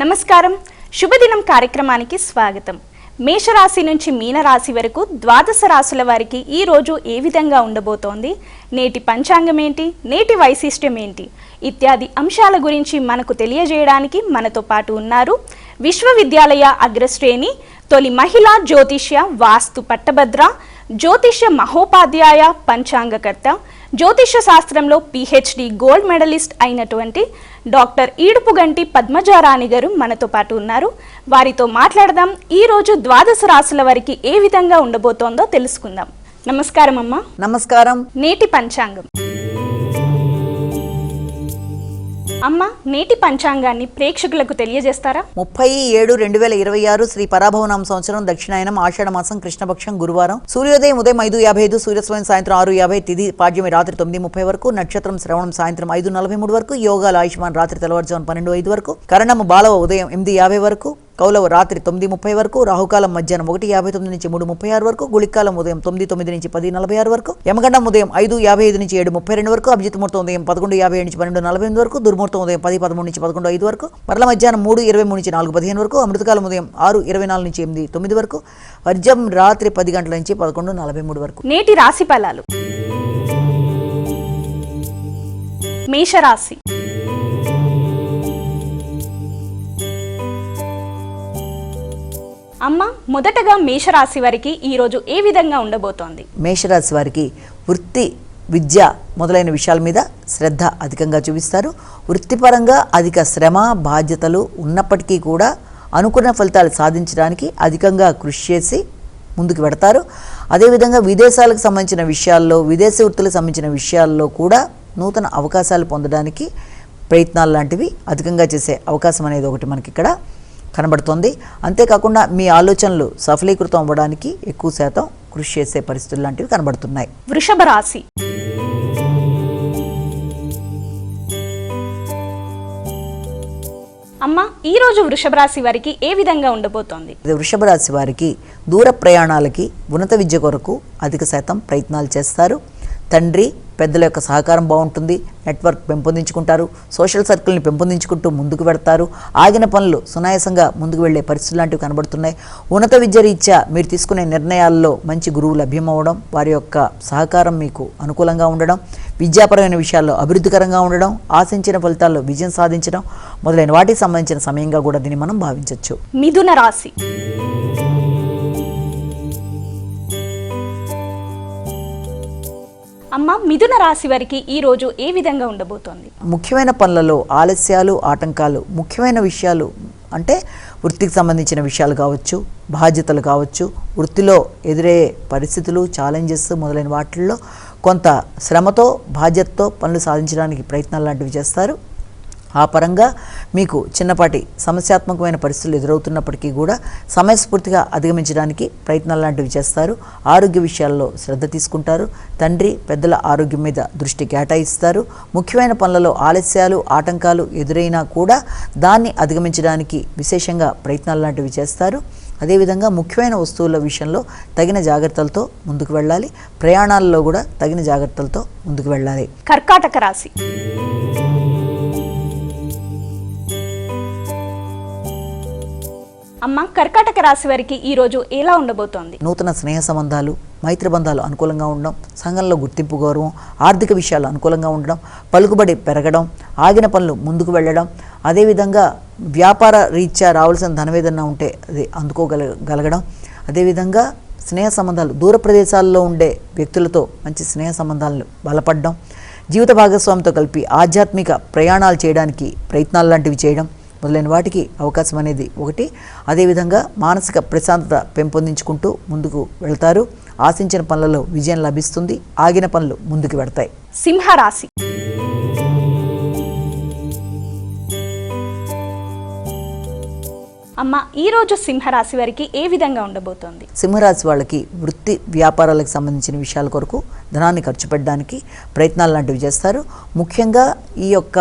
నమస్కారం. శుభదినం కార్యక్రమానికి స్వాగతం. మేషరాశి నుంచి మీనరాశి వరకు ద్వాదశ రాశుల వారికి ఈ రోజు ఏ విధంగా ఉండబోతోంది, నేటి పంచాంగం ఏంటి, నేటి వైశిష్ట్యం ఏంటి ఇత్యాది అంశాల గురించి మనకు తెలియజేయడానికి మనతో పాటు ఉన్నారు విశ్వవిద్యాలయ అగ్రశ్రేణి తొలి మహిళా జ్యోతిష్య వాస్తు పట్టభద్ర, జ్యోతిష్య మహోపాధ్యాయ, పంచాంగకర్త, జ్యోతిష్య శాస్త్రంలో పిహెచ్డి గోల్డ్ మెడలిస్ట్ అయినటువంటి డాక్టర్ ఈడుపుగంటి పద్మజారాణి గారు మనతో పాటు ఉన్నారు. వారితో మాట్లాడదాం. ఈరోజు ద్వాదశ రాశుల వారికి ఏ విధంగా ఉండబోతోందో తెలుసుకుందాం. నమస్కారం అమ్మా. నమస్కారం. నేటి పంచాంగం అమ్మ, నేటి పంచాంగాన్ని ప్రేక్షకులకు తెలియజేస్తారా? 30/7/2026 శ్రీ పరాభవనామ సంవత్సరం, దక్షిణాయనం, ఆషాఢ మాసం, కృష్ణపక్షం, గురువారం. సూర్యోదయం ఉదయం 5:55, సూర్యాస్తమయం సాయంత్రం 6:50, తిథి పాడ్యమి రాత్రి 9:30 వరకు, నక్షత్రం శ్రవణం సాయంత్రం 5:43 వరకు, యోగాలు ఆయుష్మాన్ రాత్రి తెల్లవారుజామున 12:05 వరకు, కరణము బాలవ ఉదయం 8:50 వరకు, కౌలవ రాత్రి 9:30 వరకు, రాహుకాలం మధ్యాహ్నం 1:59 నుంచి 3:36 వరకు, గుళికాలం ఉదయం 9:09 నుంచి 10:46 వరకు, యమగండం ఉదయం 5:55 నుంచి 7:32 వరకు, అభిజిత్ ముహూర్తం ఉదయం 11:57 నుంచి 12:48 వరకు, దుర్ముహూర్తం ఉదయం 10:13 నుంచి 11:05 వరకు, మరల మధ్యాహ్నం 3:23 నుంచి 4:15 వరకు, అమృతకాలం ఉదయం 6:24 నుంచి 8:09 వరకు, వర్జం రాత్రి 10 గంటల నుంచి 11:43 వరకు. నేటి రాశి ఫలాలు. మేషరాశి. అమ్మ, మొదటగా మేషరాశి వారికి ఈరోజు ఏ విధంగా ఉండబోతోంది? మేషరాశి వారికి వృత్తి, విద్య మొదలైన విషయాల మీద శ్రద్ధ అధికంగా చూపిస్తారు. వృత్తిపరంగా అధిక శ్రమ, బాధ్యతలు ఉన్నప్పటికీ కూడా అనుకున్న ఫలితాలు సాధించడానికి అధికంగా కృషి చేసి ముందుకు పెడతారు. అదేవిధంగా విదేశాలకు సంబంధించిన విషయాల్లో, విదేశీ వృత్తులకు సంబంధించిన విషయాల్లో కూడా నూతన అవకాశాలు పొందడానికి ప్రయత్నాలు లాంటివి అధికంగా చేసే అవకాశం అనేది ఒకటి మనకి ఇక్కడ కనబడుతోంది. అంతేకాకుండా మీ ఆలోచనలు సఫలీకృతం అవ్వడానికి ఎక్కువ శాతం కృషి చేసే పరిస్థితులు లాంటివి కనబడుతున్నాయి. వృషభ రాశి. అమ్మ, ఈ రోజు వృషభ రాశి వారికి ఏ విధంగా ఉండబోతోంది? వృషభ రాశి వారికి దూర ప్రయాణాలకి, ఉన్నత విద్య కొరకు అధిక శాతం ప్రయత్నాలు చేస్తారు. తండ్రి, పెద్దల యొక్క సహకారం బాగుంటుంది. నెట్వర్క్ పెంపొందించుకుంటారు. సోషల్ సర్కిల్ని పెంపొందించుకుంటూ ముందుకు పెడతారు. ఆగిన పనులు సునాయాసంగా ముందుకు వెళ్లే పరిస్థితులు లాంటివి కనబడుతున్నాయి. ఉన్నత విద్య రీత్యా మీరు తీసుకునే నిర్ణయాల్లో మంచి గురువు లభ్యమవడం, వారి యొక్క సహకారం మీకు అనుకూలంగా ఉండడం, విద్యాపరమైన విషయాల్లో అభివృద్ధికరంగా ఉండడం, ఆశించిన ఫలితాల్లో విజయం సాధించడం మొదలైన వాటికి సంబంధించిన సమయంగా కూడా దీన్ని మనం భావించవచ్చు. మిథున రాశి. అమ్మ, మిథున రాశి వారికి ఈ రోజు ఏ విధంగా ఉండబోతోంది? ముఖ్యమైన పనులలో ఆలస్యాలు, ఆటంకాలు, ముఖ్యమైన విషయాలు అంటే వృత్తికి సంబంధించిన విషయాలు కావచ్చు, బాధ్యతలు కావచ్చు, వృత్తిలో ఎదురయ్యే పరిస్థితులు, ఛాలెంజెస్ మొదలైన వాటిల్లో కొంత శ్రమతో, బాధ్యతతో పనులు సాధించడానికి ప్రయత్నాలు లాంటివి చేస్తారు. ఆ పరంగా మీకు చిన్నపాటి సమస్యాత్మకమైన పరిస్థితులు ఎదురవుతున్నప్పటికీ కూడా సమయస్ఫూర్తిగా అధిగమించడానికి ప్రయత్నాలు లాంటివి చేస్తారు. ఆరోగ్య విషయాల్లో శ్రద్ధ తీసుకుంటారు. తండ్రి, పెద్దల ఆరోగ్యం మీద దృష్టి కేటాయిస్తారు. ముఖ్యమైన పనులలో ఆలస్యాలు, ఆటంకాలు ఎదురైనా కూడా దాన్ని అధిగమించడానికి విశేషంగా ప్రయత్నాలు లాంటివి చేస్తారు. అదేవిధంగా ముఖ్యమైన వస్తువుల విషయంలో తగిన జాగ్రత్తలతో ముందుకు వెళ్ళాలి. ప్రయాణాల్లో కూడా తగిన జాగ్రత్తలతో ముందుకు వెళ్ళాలి. కర్కాటక రాశి. అమ్మ, కర్కాటక రాశి వారికి ఈ రోజు ఎలా ఉండబోతోంది? నూతన స్నేహ సంబంధాలు, మైత్రి బంధాలు అనుకూలంగా ఉండడం, సంఘంలో గుర్తింపు, గౌరవం, ఆర్థిక విషయాలు అనుకూలంగా ఉండడం, పలుకుబడి పెరగడం, ఆగిన పనులు ముందుకు వెళ్ళడం, అదేవిధంగా వ్యాపార రీత్యా రావాల్సిన ధనవేదన ఉంటే అది అందుకోగలగడం, అదేవిధంగా స్నేహ సంబంధాలు, దూర ప్రదేశాల్లో ఉండే వ్యక్తులతో మంచి స్నేహ సంబంధాలను బలపడడం, జీవిత భాగస్వామితో కలిపి ఆధ్యాత్మిక ప్రయాణాలు చేయడానికి ప్రయత్నాలు లాంటివి చేయడం మొదలైన వాటికి అవకాశం అనేది ఒకటి. అదేవిధంగా మానసిక ప్రశాంతత పెంపొందించుకుంటూ ముందుకు వెళ్తారు. ఆశించిన పనులలో విజయం లభిస్తుంది. ఆగిన పనులు ముందుకు వెడతాయి. సింహరాశి. అమ్మ, ఈ రోజు సింహరాశి వారికి ఏ విధంగా ఉండబోతోంది? సింహరాశి వాళ్ళకి వృత్తి, వ్యాపారాలకు సంబంధించిన విషయాల కొరకు ధనాన్ని ఖర్చు పెట్టడానికి ప్రయత్నాలు లాంటివి చేస్తారు. ముఖ్యంగా ఈ యొక్క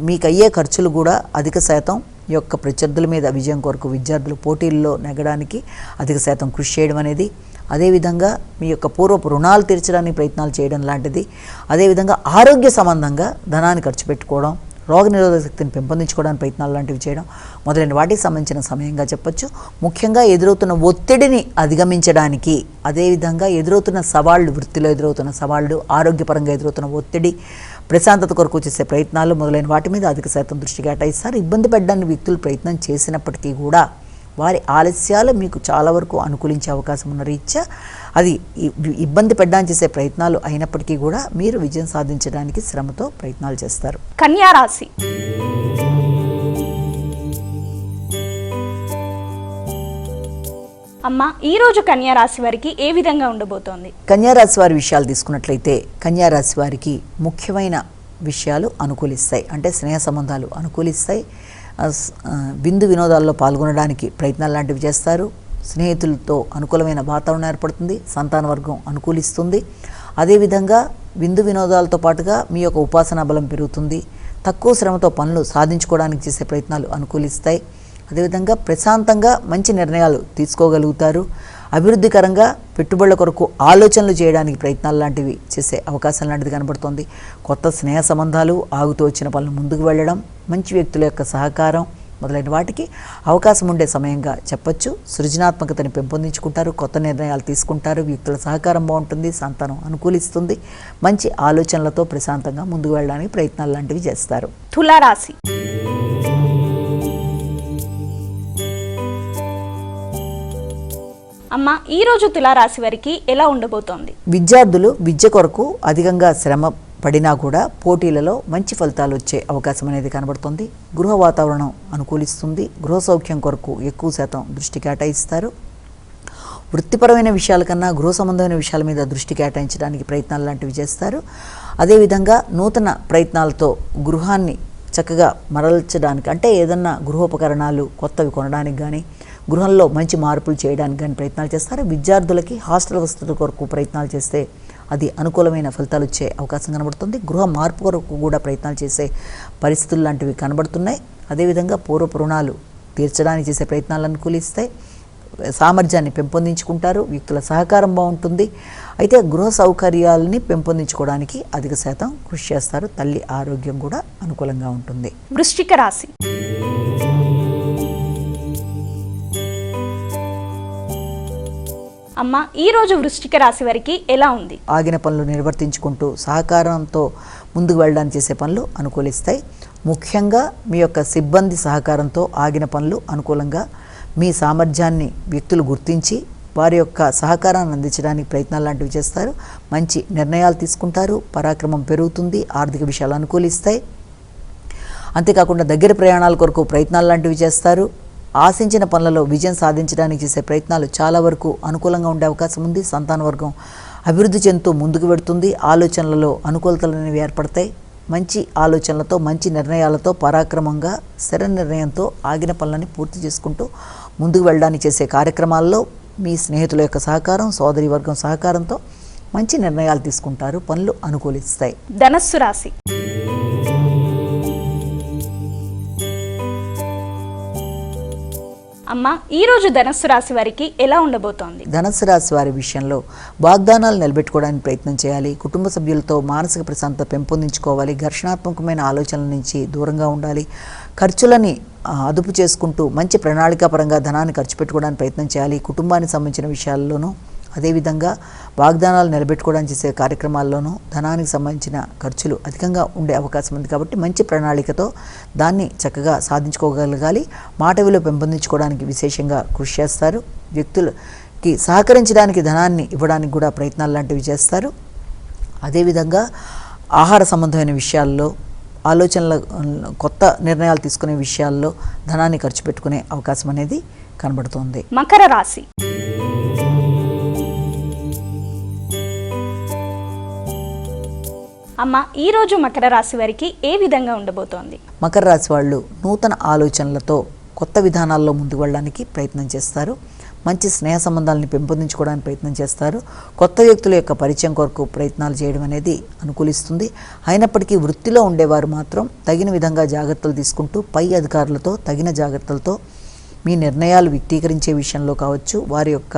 మీకు అయ్యే ఖర్చులు కూడా అధిక శాతం ఈ యొక్క ప్రత్యర్థుల మీద విజయం కొరకు, విద్యార్థులు పోటీల్లో నెగ్గడానికి అధిక శాతం కృషి చేయడం అనేది, అదేవిధంగా మీ యొక్క పూర్వపు రుణాలు తీర్చడానికి ప్రయత్నాలు చేయడం లాంటిది, అదేవిధంగా ఆరోగ్య సంబంధంగా ధనాన్ని ఖర్చు పెట్టుకోవడం, రోగనిరోధక శక్తిని పెంపొందించుకోవడానికి ప్రయత్నాలు లాంటివి చేయడం మొదలైన వాటికి సంబంధించిన సమయంగా చెప్పొచ్చు. ముఖ్యంగా ఎదురవుతున్న ఒత్తిడిని అధిగమించడానికి, అదేవిధంగా ఎదురవుతున్న సవాళ్ళు, వృత్తిలో ఎదురవుతున్న సవాళ్ళు, ఆరోగ్యపరంగా ఎదురవుతున్న ఒత్తిడి, ప్రశాంతత కొరకు చేసే ప్రయత్నాలు మొదలైన వాటి మీద అధిక శాతం దృష్టి కేటాయిస్తారు. ఇబ్బంది పెట్టడానికి వ్యక్తులు ప్రయత్నం చేసినప్పటికీ కూడా వారి ఆలస్యాలు మీకు చాలా వరకు అనుకూలించే అవకాశం ఉన్న రీత్యా అది ఇబ్బంది పెట్టడానికి చేసే ప్రయత్నాలు అయినప్పటికీ కూడా మీరు విజయం సాధించడానికి శ్రమతో ప్రయత్నాలు చేస్తారు. కన్యా రాశి. అమ్మ, ఈ రోజు కన్యా రాశి వారికి ఏ విధంగా ఉండబోతోంది? కన్యా రాశి వారి విషయాలు తీసుకున్నట్లయితే కన్యా రాశి వారికి ముఖ్యమైన విషయాలు అనుకూలిస్తాయి. అంటే స్నేహ సంబంధాలు అనుకూలిస్తాయి. విందు వినోదాల్లో పాల్గొనడానికి ప్రయత్నాలు లాంటివి చేస్తారు. స్నేహితులతో అనుకూలమైన వాతావరణం ఏర్పడుతుంది. సంతాన వర్గం అనుకూలిస్తుంది. అదేవిధంగా విందు వినోదాలతో పాటుగా మీ యొక్క ఉపాసనా బలం పెరుగుతుంది. తక్కువ శ్రమతో పనులు సాధించుకోవడానికి చేసే ప్రయత్నాలు అనుకూలిస్తాయి. అదేవిధంగా ప్రశాంతంగా మంచి నిర్ణయాలు తీసుకోగలుగుతారు. అభివృద్ధికరంగా పెట్టుబడుల కొరకు ఆలోచనలు చేయడానికి ప్రయత్నాలు లాంటివి చేసే అవకాశం లాంటిది కనబడుతుంది. కొత్త స్నేహ సంబంధాలు, ఆగుతూ వచ్చిన పనులు ముందుకు వెళ్ళడం, మంచి వ్యక్తుల యొక్క సహకారం మొదలైన వాటికి అవకాశం ఉండే సమయంగా చెప్పొచ్చు. సృజనాత్మకతని పెంపొందించుకుంటారు. కొత్త నిర్ణయాలు తీసుకుంటారు. వ్యక్తుల సహకారం బాగుంటుంది. సంతానం అనుకూలిస్తుంది. మంచి ఆలోచనలతో ప్రశాంతంగా ముందుకు వెళ్ళడానికి ప్రయత్నాలు లాంటివి చేస్తారు. తులారాశి. అమ్మ, ఈ రోజు తులారాశి వారికి ఎలా ఉండబోతోంది? విద్యార్థులు విద్య కొరకు అధికంగా శ్రమ పడినా కూడా పోటీలలో మంచి ఫలితాలు వచ్చే అవకాశం అనేది కనబడుతుంది. గృహ వాతావరణం అనుకూలిస్తుంది. గృహ సౌఖ్యం కొరకు ఎక్కువ శాతం దృష్టి కేటాయిస్తారు. వృత్తిపరమైన విషయాల కన్నా గృహ సంబంధమైన విషయాల మీద దృష్టి కేటాయించడానికి ప్రయత్నాలు లాంటివి చేస్తారు. అదేవిధంగా నూతన ప్రయత్నాలతో గృహాన్ని చక్కగా మరల్చడానికి, అంటే ఏదన్నా గృహోపకరణాలు కొత్తవి కొనడానికి కానీ, గృహంలో మంచి మార్పులు చేయడానికి కానీ ప్రయత్నాలు చేస్తారు. విద్యార్థులకి హాస్టల్ వసతుల కొరకు ప్రయత్నాలు చేస్తే అది అనుకూలమైన ఫలితాలు వచ్చే అవకాశం కనబడుతుంది. గృహ మార్పు కొరకు కూడా ప్రయత్నాలు చేసే పరిస్థితులు లాంటివి కనబడుతున్నాయి. అదేవిధంగా పూర్వపు రుణాలు తీర్చడానికి చేసే ప్రయత్నాలు అనుకూలిస్తాయి. సామర్థ్యాన్ని పెంపొందించుకుంటారు. వ్యక్తుల సహకారం బాగుంటుంది. అయితే గృహ సౌకర్యాలని పెంపొందించుకోవడానికి అధిక శాతం కృషి చేస్తారు. తల్లి ఆరోగ్యం కూడా అనుకూలంగా ఉంటుంది. వృశ్చిక రాశి. అమ్మ, ఈ రోజు వృశ్చిక రాశి వారికి ఎలా ఉంది? ఆగిన పనులు నిర్వర్తించుకుంటూ సహకారంతో ముందుకు వెళ్ళడానికి చేసే పనులు అనుకూలిస్తాయి. ముఖ్యంగా మీ యొక్క సిబ్బంది సహకారంతో ఆగిన పనులు అనుకూలంగా, మీ సామర్థ్యాన్ని వ్యక్తులు గుర్తించి వారి యొక్క సహకారాన్ని అందించడానికి ప్రయత్నాలు లాంటివి చేస్తారు. మంచి నిర్ణయాలు తీసుకుంటారు. పరాక్రమం పెరుగుతుంది. ఆర్థిక విషయాలు అనుకూలిస్తాయి. అంతేకాకుండా దగ్గర ప్రయాణాల కొరకు ప్రయత్నాలు లాంటివి చేస్తారు. ఆశించిన పనులలో విజయం సాధించడానికి చేసే ప్రయత్నాలు చాలా వరకు అనుకూలంగా ఉండే అవకాశం ఉంది. సంతాన వర్గం అభివృద్ధి చెందుతూ ముందుకు పెడుతుంది. ఆలోచనలలో అనుకూలతలు అనేవి ఏర్పడతాయి. మంచి ఆలోచనలతో, మంచి నిర్ణయాలతో, పరాక్రమంగా, స్థిర నిర్ణయంతో ఆగిన పనులని పూర్తి చేసుకుంటూ ముందుకు వెళ్ళడానికి చేసే కార్యక్రమాల్లో మీ స్నేహితుల యొక్క సహకారం, సోదరి వర్గం సహకారంతో మంచి నిర్ణయాలు తీసుకుంటారు. పనులు అనుకూలిస్తాయి. ధనస్సు రాశి. అమ్మ, ఈ రోజు ధనస్సు రాశి వారికి ఎలా ఉండబోతోంది? ధనస్సు రాశి వారి విషయంలో వాగ్దానాలు నిలబెట్టుకోవడానికి ప్రయత్నం చేయాలి. కుటుంబ సభ్యులతో మానసిక ప్రశాంతత పెంపొందించుకోవాలి. ఘర్షణాత్మకమైన ఆలోచనల నుంచి దూరంగా ఉండాలి. ఖర్చులని అదుపు చేసుకుంటూ మంచి ప్రణాళికాపరంగా ధనాన్ని ఖర్చు పెట్టుకోవడానికి ప్రయత్నం చేయాలి. కుటుంబానికి సంబంధించిన విషయాల్లోనూ, అదేవిధంగా వాగ్దానాలు నిలబెట్టుకోవడానికి చేసే కార్యక్రమాల్లోనూ ధనానికి సంబంధించిన ఖర్చులు అధికంగా ఉండే అవకాశం ఉంది. కాబట్టి మంచి ప్రణాళికతో దాన్ని చక్కగా సాధించుకోగలగాలి. మాట విలువ పెంపొందించుకోవడానికి విశేషంగా కృషి చేస్తారు. వ్యక్తులకి సహకరించడానికి ధనాన్ని ఇవ్వడానికి కూడా ప్రయత్నాలు లాంటివి చేస్తారు. అదేవిధంగా ఆహార సంబంధమైన విషయాల్లో, ఆలోచనల కొత్త నిర్ణయాలు తీసుకునే విషయాల్లో ధనాన్ని ఖర్చు పెట్టుకునే అవకాశం అనేది కనబడుతోంది. మకర రాశి. అమ్మ, ఈ రోజు మకర రాశి వారికి ఏ విధంగా ఉండబోతోంది? మకర రాశి వాళ్ళు నూతన ఆలోచనలతో కొత్త విధానాల్లో ముందుకు వెళ్ళడానికి ప్రయత్నం చేస్తారు. మంచి స్నేహ సంబంధాలను పెంపొందించుకోవడానికి ప్రయత్నం చేస్తారు. కొత్త వ్యక్తుల యొక్క పరిచయం కొరకు ప్రయత్నాలు చేయడం అనేది అనుకూలిస్తుంది. అయినప్పటికీ వృత్తిలో ఉండేవారు మాత్రం తగిన విధంగా జాగ్రత్తలు తీసుకుంటూ పై అధికారులతో తగిన జాగ్రత్తలతో మీ నిర్ణయాలు వ్యక్తీకరించే విషయంలో కావచ్చు, వారి యొక్క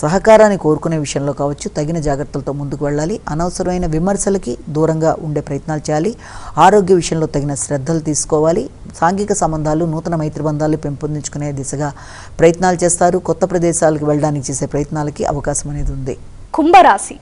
సహకారాన్ని కోరుకునే విషయంలో కావచ్చు తగిన జాగ్రత్తలతో ముందుకు వెళ్ళాలి. అనవసరమైన విమర్శలకి దూరంగా ఉండే ప్రయత్నాలు చేయాలి. ఆరోగ్య విషయంలో తగిన శ్రద్ధలు తీసుకోవాలి. సాంఘిక సంబంధాలు, నూతన మైత్రి బంధాలు పెంపొందించుకునే దిశగా ప్రయత్నాలు చేస్తారు. కొత్త ప్రదేశాలకు వెళ్ళడానికి చేసే ప్రయత్నాలకి అవకాశం అనేది ఉంది. కుంభరాశి.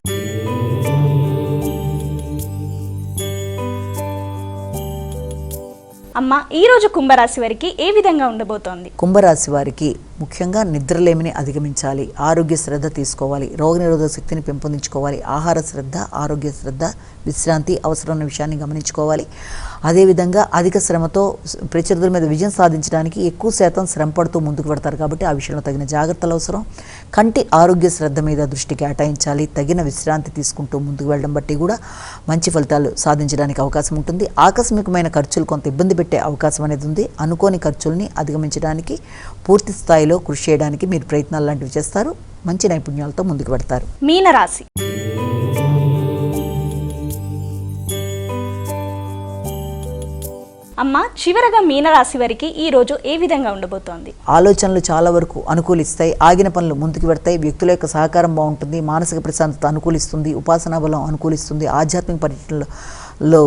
అమ్మ, ఈ రోజు కుంభరాశి వారికి ఏ విధంగా ఉండబోతోంది? కుంభరాశి వారికి ముఖ్యంగా నిద్రలేమిని అధిగమించాలి. ఆరోగ్య శ్రద్ధ తీసుకోవాలి. రోగనిరోధక శక్తిని పెంపొందించుకోవాలి. ఆహార శ్రద్ధ, ఆరోగ్య శ్రద్ధ, విశ్రాంతి అవసరమైన విషయాన్ని గమనించుకోవాలి. అదేవిధంగా అధిక శ్రమతో ప్రత్యర్థుల మీద విజయం సాధించడానికి ఎక్కువ శాతం శ్రమ పడుతూ ముందుకు పెడతారు కాబట్టి ఆ విషయంలో తగిన జాగ్రత్తలు అవసరం. కంటి ఆరోగ్య శ్రద్ధ మీద దృష్టి కేటాయించాలి. తగిన విశ్రాంతి తీసుకుంటూ ముందుకు వెళ్ళడం బట్టి కూడా మంచి ఫలితాలు సాధించడానికి అవకాశం ఉంటుంది. ఆకస్మికమైన ఖర్చులు కొంత ఇబ్బంది పెట్టే అవకాశం అనేది ఉంది. అనుకోని ఖర్చుల్ని అధిగమించడానికి పూర్తి స్థాయిలో కృషి చేయడానికి మీరు ప్రయత్నాలు లాంటివి చేస్తారు. మంచి నైపుణ్యాలతో ముందుకు పెడతారు. మీనరాశి. అమ్మ, చివరగా మీనరాశి వారికి ఈ రోజు ఏ విధంగా ఉండబోతోంది? ఆలోచనలు చాలా వరకు అనుకూలిస్తాయి. ఆగిన పనులు ముందుకు పెడతాయి. వ్యక్తుల యొక్క సహకారం బాగుంటుంది. మానసిక ప్రశాంతత అనుకూలిస్తుంది. ఉపాసనా బలం అనుకూలిస్తుంది. ఆధ్యాత్మిక పర్యటనలో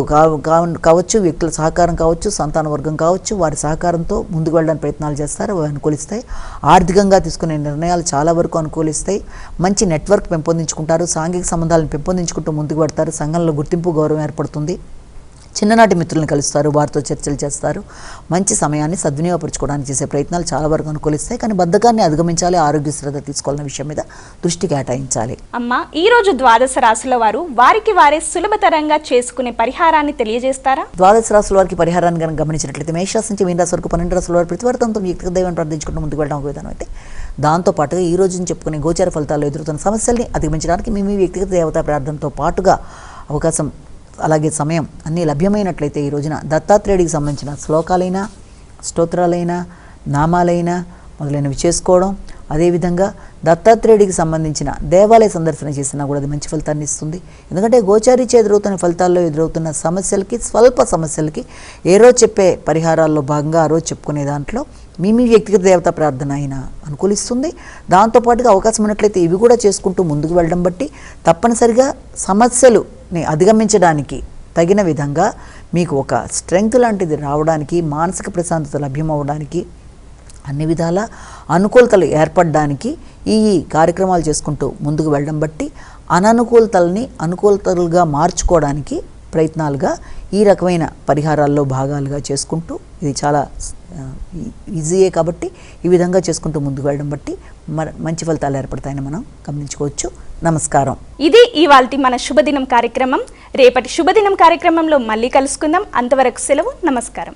కావచ్చు, వ్యక్తుల సహకారం కావచ్చు, సంతాన వర్గం కావచ్చు, వారి సహకారంతో ముందుకు వెళ్ళడానికి ప్రయత్నాలు చేస్తారు. అవి అనుకూలిస్తాయి. ఆర్థికంగా తీసుకునే నిర్ణయాలు చాలా వరకు అనుకూలిస్తాయి. మంచి నెట్వర్క్ పెంపొందించుకుంటారు. సాంఘిక సంబంధాలను పెంపొందించుకుంటూ ముందుకు పెడతారు. సంఘంలో గుర్తింపు, గౌరవం ఏర్పడుతుంది. చిన్ననాటి మిత్రులను కలుస్తారు. వారితో చర్చలు చేస్తారు. మంచి సమయాన్ని సద్వినియోగపరచుకోవడానికి చేసే ప్రయత్నాలు చాలా వరకు అనుకూలిస్తాయి. కానీ బద్ధకాన్ని అధిగమించాలి. ఆరోగ్య శ్రద్ధ తీసుకోవాలన్న విషయం మీద దృష్టి కేటాయించాలి. అమ్మ, ఈ రోజు ద్వాదశ రాశుల వారు వారికి వారే సులభతరంగా చేసుకునే పరిహారాన్ని తెలియజేస్తారా? ద్వాదశ రాశుల వారికి పరిహారాన్ని కనుక గమనించినట్లయితే మేషరాశి నుంచి మీన రాశి వరకు 12 రాశుల వారు ప్రతివర్తంతో వ్యక్తిగత దైవాన్ని ప్రార్థించుకుంటూ ముందుకు వెళ్ళడం ఒక విధానం అయితే, దాంతోపాటుగా ఈ రోజు నుంచి చెప్పుకునే గోచార ఫలితాల్లో ఎదురుతున్న సమస్యల్ని అధిగమించడానికి మీ వ్యక్తిగత దేవతా ప్రార్థనతో పాటుగా అవకాశం, అలాగే సమయం అన్నీ లభ్యమైనట్లయితే ఈ రోజున దత్తాత్రేయుడికి సంబంధించిన శ్లోకాలైనా, స్తోత్రాలైనా, నామాలైనా మొదలైనవి చేసుకోవడం, అదేవిధంగా దత్తాత్రేయుడికి సంబంధించిన దేవాలయ సందర్శన చేసినా కూడా అది మంచి ఫలితాన్ని ఇస్తుంది. ఎందుకంటే గోచారీచే ఎదురవుతున్న ఫలితాల్లో ఎదురవుతున్న సమస్యలకి, స్వల్ప సమస్యలకి ఏ రోజు చెప్పే పరిహారాల్లో భాగంగా ఆ రోజు చెప్పుకునే దాంట్లో మీ వ్యక్తిగత దేవతా ప్రార్థన అయినా అనుకూలిస్తుంది. దాంతోపాటుగా అవకాశం ఉన్నట్లయితే ఇవి కూడా చేసుకుంటూ ముందుకు వెళ్ళడం బట్టి తప్పనిసరిగా సమస్యలుని అధిగమించడానికి తగిన విధంగా మీకు ఒక స్ట్రెంగ్త్ లాంటిది రావడానికి, మానసిక ప్రశాంతత లభ్యమవడానికి, అన్ని విధాల అనుకూలతలు ఏర్పడడానికి ఈ కార్యక్రమాలు చేసుకుంటూ ముందుకు వెళ్ళడం బట్టి అననుకూలతల్ని అనుకూలతలుగా మార్చుకోవడానికి ప్రయత్నాలుగా ఈ రకమైన పరిహారాల్లో భాగాలుగా చేసుకుంటూ, ఇది చాలా ఈజీయే కాబట్టి ఈ విధంగా చేసుకుంటూ ముందుకు వెళ్ళడం బట్టి మంచి ఫలితాలు ఏర్పడతాయని మనం గమనించుకోవచ్చు. నమస్కారం. ఇది ఇవాల్టి మన శుభదినం కార్యక్రమం. రేపటి శుభదినం కార్యక్రమంలో మళ్ళీ కలుసుకుందాం. అంతవరకు సెలవు. నమస్కారం.